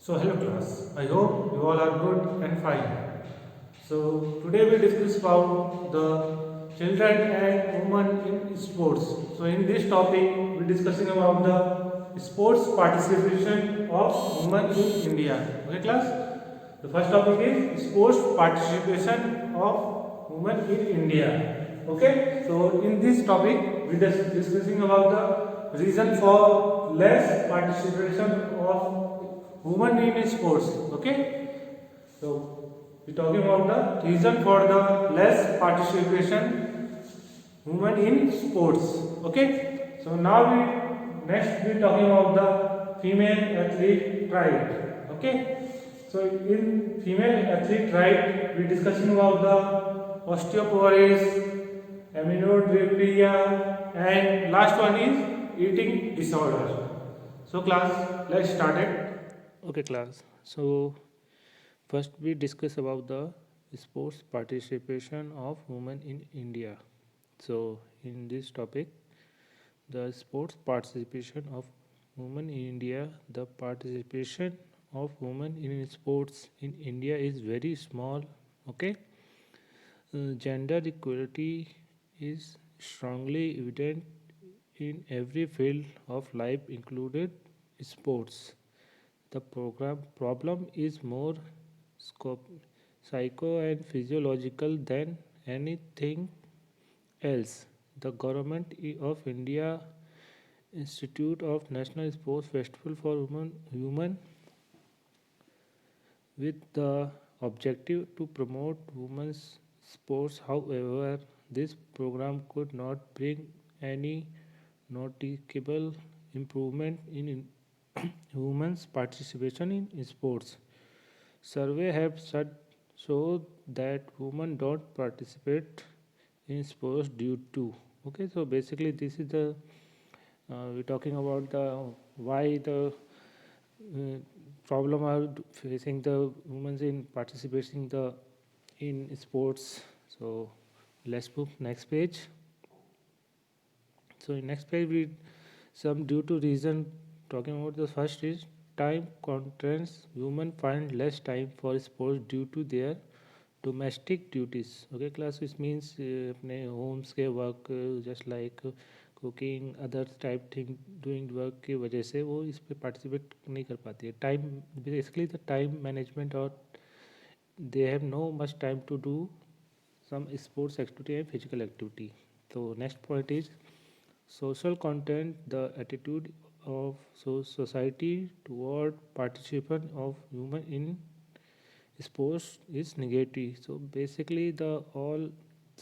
So hello class, I hope you all are good and fine. So today we discuss about the children and women in sports. So in this topic we discussing about the sports participation of women in India. Okay class? The first topic is sports participation of women in India. Okay? So in this topic we discussing about the reason for less participation of women in sports. Okay? So we're talking about the reason for the less participation women in sports. Okay. So now we're talking about the female athlete right. Okay. So in female athlete right, we're discussing about the osteoporosis, amenorrhea, and last one is eating disorder. So class, let's start it. Okay, class. So first we discuss about the sports participation of women in India. So in this topic, the sports participation of women in India, the participation of women in sports in India is very small. Okay, gender equality is strongly evident in every field of life, included sports. The problem is more scope, psycho and physiological than anything else. The government of India Institute of National Sports Festival for Women with the objective to promote women's sports. However, this program could not bring any noticeable improvement in women's participation in sports. Survey have showed that women don't participate in sports due to. Okay, so basically this is the we're talking about the why the uh, problem are facing the women in participating the in sports. So let's move next page. So in next page we some due to reason talking about the first is time constraints. Women find less time for sports due to their domestic duties. Okay, class which means अपने homes के work just like cooking other type thing doing work की वजह से वो इस पर participate नहीं कर पाती है time basically the time management और they have no much time to do some sports activity and physical activity. So next point is social content. The attitude of society toward participation of women in sports is negative. So basically, the all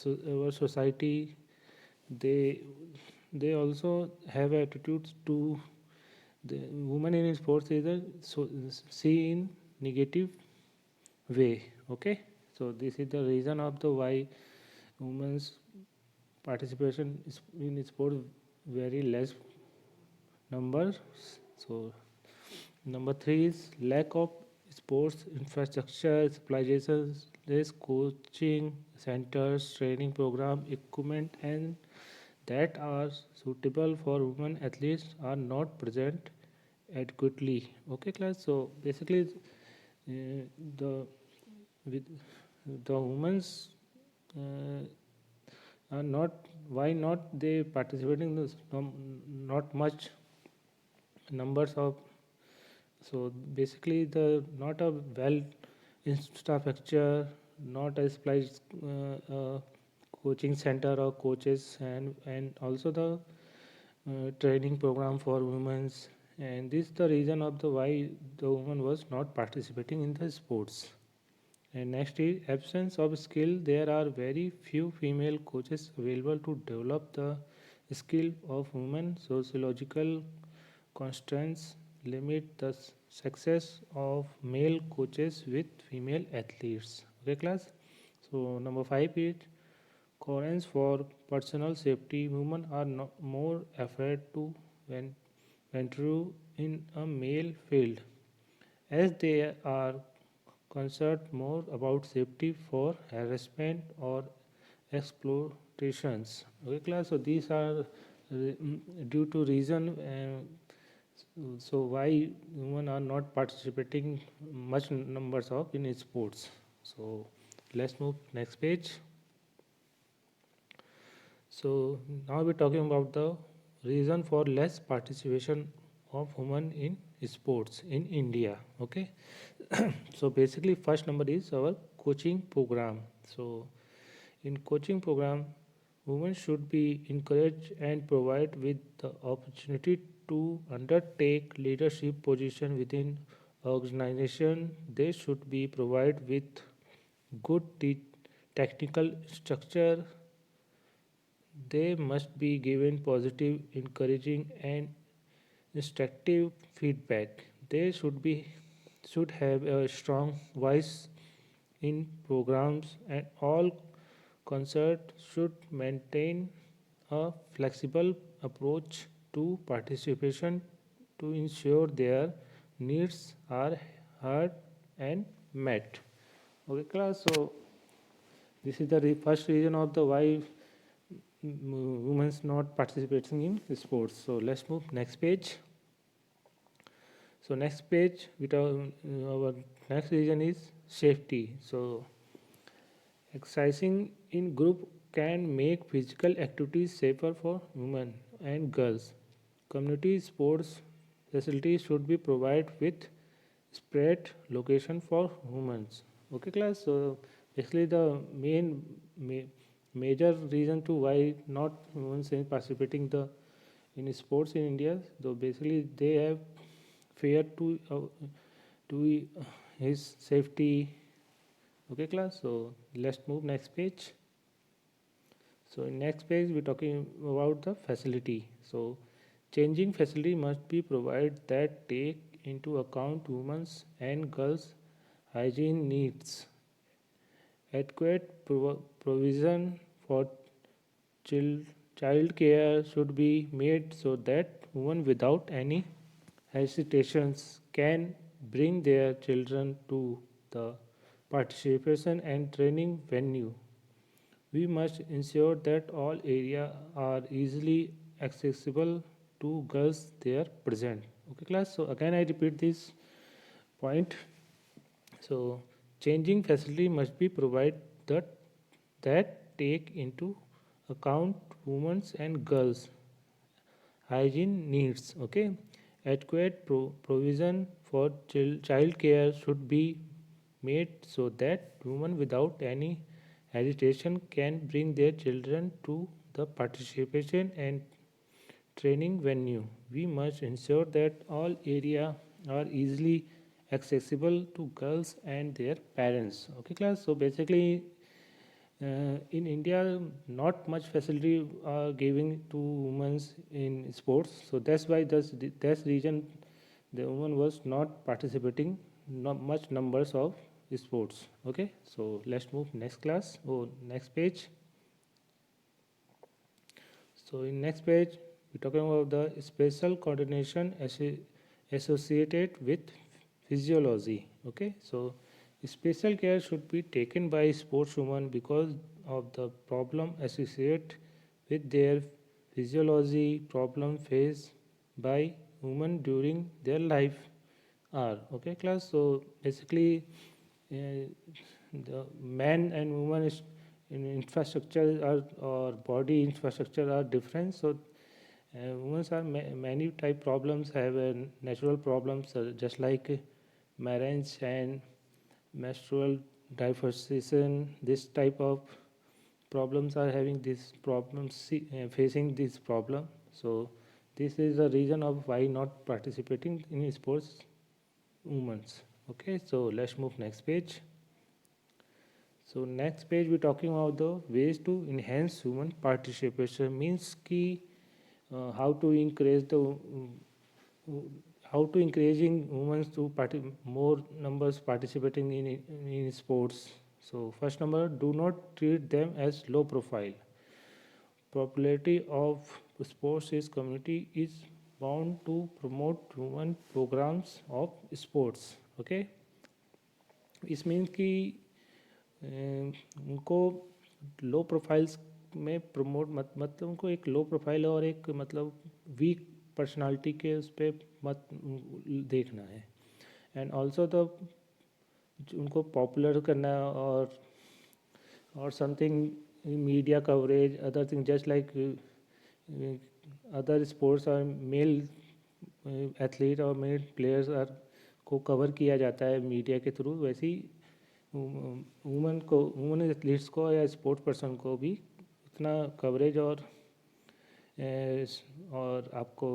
our society they they also have attitudes to the women in sports is a so see in negative way. Okay, so this is the reason of the why women's participation in sport very less numbers. So number three is lack of sports infrastructure, supplies, less coaching centers, training program, equipment, and that are suitable for women athletes are not present adequately. Okay, class. So basically, the with the women's uh, are not why not they participating in this not much numbers of so basically the not a well infrastructure not a supplies coaching center or coaches and also the training program for women's and this is the reason of the why the woman was not participating in the sports. And next is absence of skill. There are very few female coaches available to develop the skill of women. Sociological constraints limit the success of male coaches with female athletes. Okay, class. So number five is cautions for personal safety. Women are more afraid to venture in a male field as they are concerned more about safety for harassment or exploitations. Okay, class. So these are due to reason. So why women are not participating much numbers of in sports? So let's move next page. So now we're talking about the reason for less participation of women in sports in India. Okay, so basically first number is our coaching program. So in coaching program, women should be encouraged and provided with the opportunity to undertake leadership position within organization. They should be provided with good technical structure. They must be given positive, encouraging, and instructive feedback. They should have a strong voice in programs, and all concerts should maintain a flexible approach to participation to ensure their needs are heard and met. Okay, class. So this is the first reason of the why women's not participating in sports. So let's move next page. So next page, our next reason is safety. So exercising in group can make physical activities safer for women and girls. Community sports facilities should be provided with spread location for women. Okay, class. So basically, the major reason to why not women is participating the in sports in India, though basically they have fear to his safety. Okay, class. So let's move next page. So in next page we're talking about the facility. So changing facility must be provided that take into account women's and girls' hygiene needs. Adequate provision for child care should be made so that women without any hesitations can bring their children to the participation and training venue. We must ensure that all areas are easily accessible to girls there present. Okay, class. So again, I repeat this point. So changing facility must be provided that take into account women's and girls hygiene needs. Okay, adequate provision for child care should be made so that women without any hesitation can bring their children to the participation and training venue. We must ensure that all areas are easily accessible to girls and their parents. Okay, class. So basically, in India, not much facility are giving to women in sports. So that's why that's reason the woman was not participating not much numbers of sports. Okay, so let's move next class or next page. So in next page, we're talking about the special coordination associated with physiology. Okay, so special care should be taken by sportswomen because of the problem associated with their physiology problem faced by women during their life are. Okay, class. So basically, the man and woman is in infrastructure are, or body infrastructure are different. So women are many type problems have natural problems just like marriage and menstrual diversion. This type of problems are having these problems facing this problem. So this is the reason of why not participating in sports women's. Okay, so let's move next page. So next page we're talking about the ways to enhance human participation means key how to encourage the how to encouraging women to more numbers participating in sports. So first number, do not treat them as low profile. Popularity of sports is community is bound to promote women programs of sports. Okay, इस means कि उनको लो profiles में promote मतलब उनको एक low profile और एक मतलब वीक पर्सनालिटी के उस पर मत देखना है. एंड ऑल्सो द उनको पॉपुलर करना और something media coverage other thing just like other sports और मेल एथलीट और मेल प्लेयर्स आर को कवर किया जाता है मीडिया के थ्रू, वैसे ही वुमेन एथलीट्स को या स्पोर्ट्स पर्सन को भी इतना कवरेज और आपको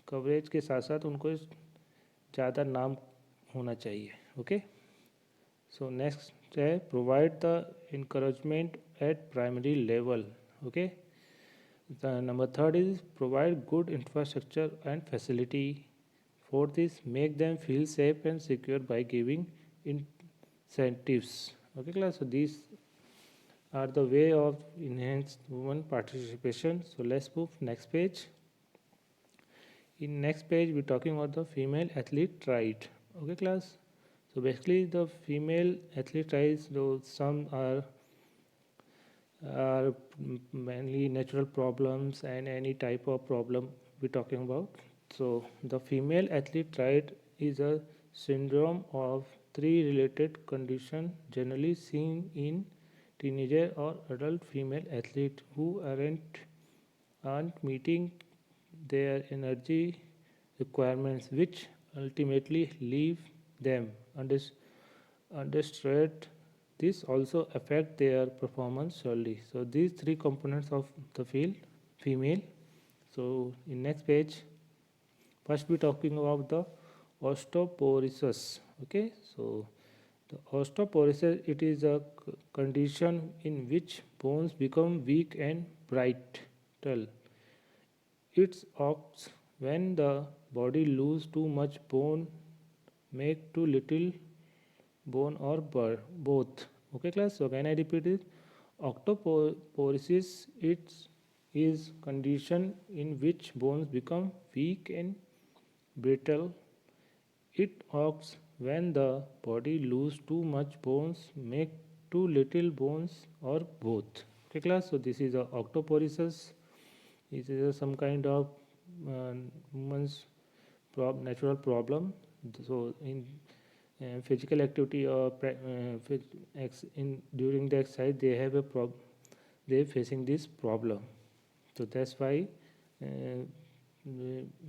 कवरेज के साथ साथ उनको ज़्यादा नाम होना चाहिए. ओके, सो नेक्स्ट है provide the encouragement eight primary level. Okay, the number third is provide good infrastructure and facility. Fourth is make them feel safe and secure by giving incentives. Okay class, so these are the way of enhanced women participation. So let's move next page. In next page we're talking about the female athlete right. Okay class, so basically the female athlete rights, though some are mainly natural problems and any type of problem we're talking about. So the female athlete right is a syndrome of three related conditions generally seen in teenager or adult female athlete who aren't meeting their energy requirements, which ultimately leave them understressed. This also affect their performance surely. So these three components of the female. So in next page, first we talking about the osteoporosis. Okay, so the osteoporosis, it is a condition in which bones become weak and brittle. It occurs when the body lose too much bone, make too little bone, or both. Okay class, so when I repeat it, osteoporosis is condition in which bones become weak and brittle. It occurs when the body lose too much bones, make too little bones, or both. Okay class, so this is a osteoporosis. This is some kind of woman's natural problem. So in physical activity or during the exercise they have they're facing this problem. So that's why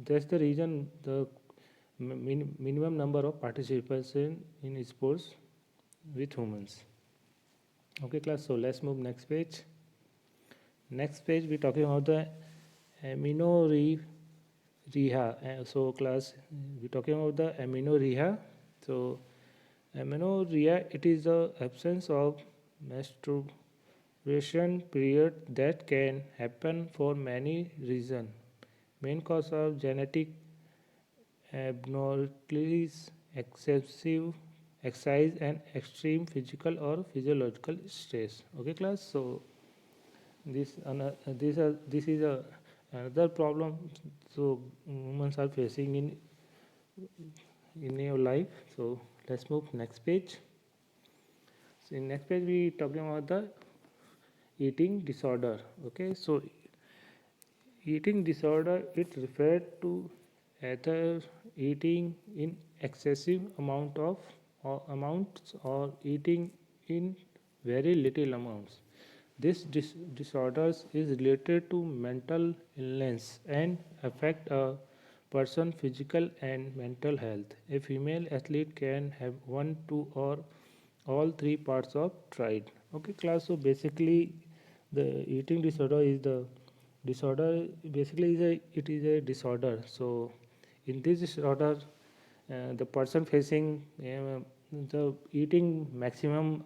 that's the reason the minimum number of participants in sports with humans. Okay class, so let's move next page. Next page we're talking about the amenorrhea. So class, we're talking about the amenorrhea. So amenorrhea, it is the absence of menstruation period that can happen for many reasons. Main cause of genetic abnormalities, excessive exercise, and extreme physical or physiological stress. Okay class, so this is another problem so women are facing in your life. So let's move next page. So in next page we talking about the eating disorder. Okay, so eating disorder, it referred to either eating in excessive amounts or eating in very little amounts. This disorders is related to mental illness and affect a person's physical and mental health. A female athlete can have one, two, or all three parts of triad. Okay class, so basically the eating disorder is the disorder, basically it is a disorder. So in this disorder the person facing the eating maximum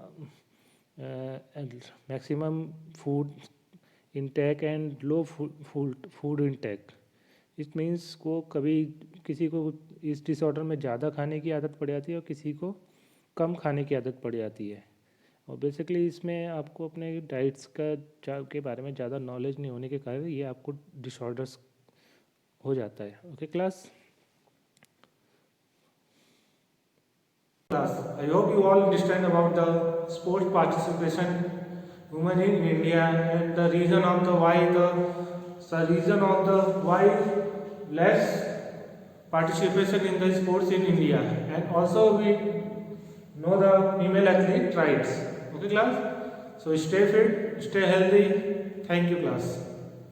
food intake and low food intake. It means को कभी किसी को इस disorder में ज़्यादा खाने की आदत पड़ जाती है और किसी को कम खाने की आदत पड़ जाती है. और बेसिकली इसमें आपको अपने डाइट्स के बारे में ज़्यादा नॉलेज नहीं होने के कारण ये आपको डिसऑर्डर्स हो जाता है. Okay class. I hope you all understand about the sports participation women in India and the reason of the why less participation in the sports in India, and also we know the female athlete rights. Okay class, so stay fit, stay healthy. Thank you class.